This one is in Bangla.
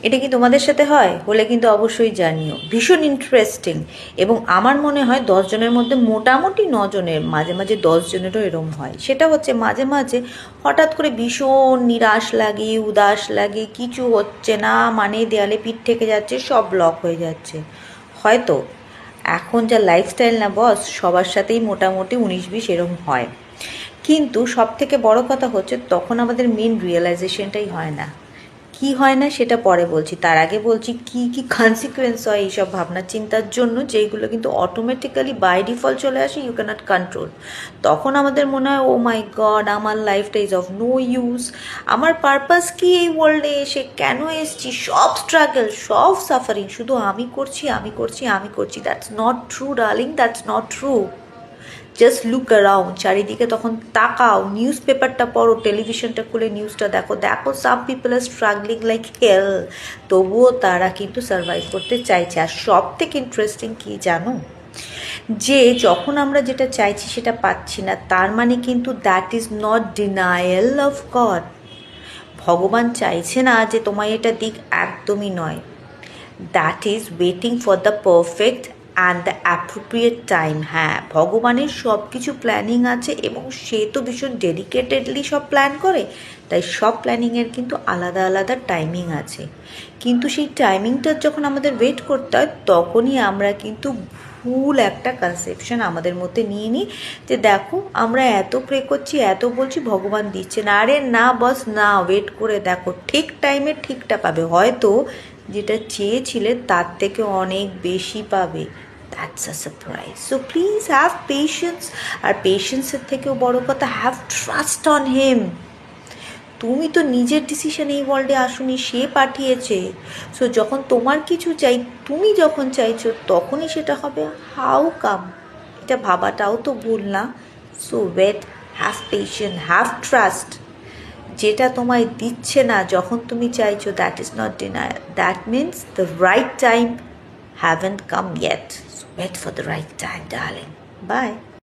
এটা কি তোমাদের সাথে হয়? হলে কিন্তু অবশ্যই জানিও, ভীষণ ইন্টারেস্টিং। এবং আমার মনে হয় 10 জনের মধ্যে মোটামুটি 9 জনের, মাঝে মাঝে 10 জনেরও এরম হয়। সেটা হচ্ছে মাঝে মাঝে হঠাৎ করে ভীষণ নিরাশ লাগে, উদাস লাগে, কিছু হচ্ছে না, মানে দেয়ালে পিঠ থেকে যাচ্ছে, সব ব্লক হয়ে যাচ্ছে। হয়তো এখন যা লাইফস্টাইল না বস, সবার সাথেই মোটামুটি 19-20 এরম হয়। কিন্তু সব থেকে বড় কথা হচ্ছে তখন আমাদের মেন রিয়েলাইজেশনটাই হয় না। কি হয় না সেটা পরে বলছি, তার আগে বলছি কি কি কনসিকুয়েন্স হয় এইসব ভাবনা চিন্তার জন্য, যেইগুলো কিন্তু অটোমেটিক্যালি বাই ডিফল্ট চলে আসে, ইউ ক্যানট কন্ট্রোল। তখন আমাদের মনে হয় ও মাই গড, আমার লাইফটা ইজ অফ নো ইউজ, আমার পারপাস কি এই ওয়ার্ল্ডে এসে, কেন এসছি, সব স্ট্রাগল, সব সাফারিং শুধু আমি করছি, আমি করছি, আমি করছি। That's not true darling, that's not true. Just look around, চারিদিকে তখন তাকাও, নিউজ পেপারটা পড়ো, টেলিভিশনটা খুলে নিউজটা দেখো, দেখো some people are struggling like hell, তবুও তারা কিন্তু সার্ভাইভ করতে চাইছে। আর সব থেকে ইন্টারেস্টিং কি জানো, যে যখন আমরা যেটা চাইছি সেটা পাচ্ছি না, তার মানে কিন্তু that is not denial of god. ভগবান চাইছে না যে তোমায় এটা দিক, একদমই নয়। That is waiting for the perfect and the appropriate time. হ্যাঁ, ভগবানের সব কিছু প্ল্যানিং আছে এবং সে তো ভীষণ ডেডিকেটেডলি সব প্ল্যান করে, তাই সব প্ল্যানিংয়ের কিন্তু আলাদা আলাদা টাইমিং আছে। কিন্তু সেই টাইমিংটার যখন আমাদের ওয়েট করতে হয়, তখনই আমরা কিন্তু ভুল একটা কনসেপশন আমাদের মধ্যে নিয়ে নিই যে দেখো আমরা এত প্রে করছি, এত বলছি, ভগবান দিচ্ছে না। আরে না বস না, ওয়েট করে দেখো, ঠিক টাইমে ঠিকটা পাবে, হয়তো যেটা চেয়েছিলে তার থেকে অনেক বেশি পাবে। That's a surprise. So please have patience. আর পেশেন্সের থেকেও বড় কথা, হ্যাভ ট্রাস্ট অন হিম। তুমি তো নিজের ডিসিশন এই ওয়ার্ল্ডে আসুনি, সে পাঠিয়েছে। সো যখন তোমার কিছু চাই, তুমি যখন চাইছো তখনই সেটা হবে। How come? এটা ভাবাটাও তো ভুল না। So wait, have patience, have trust. যেটা তোমায় দিচ্ছে না যখন তুমি চাইছো, that is not denial, that means the right time haven't come yet. So wait for the right time, darling. Bye.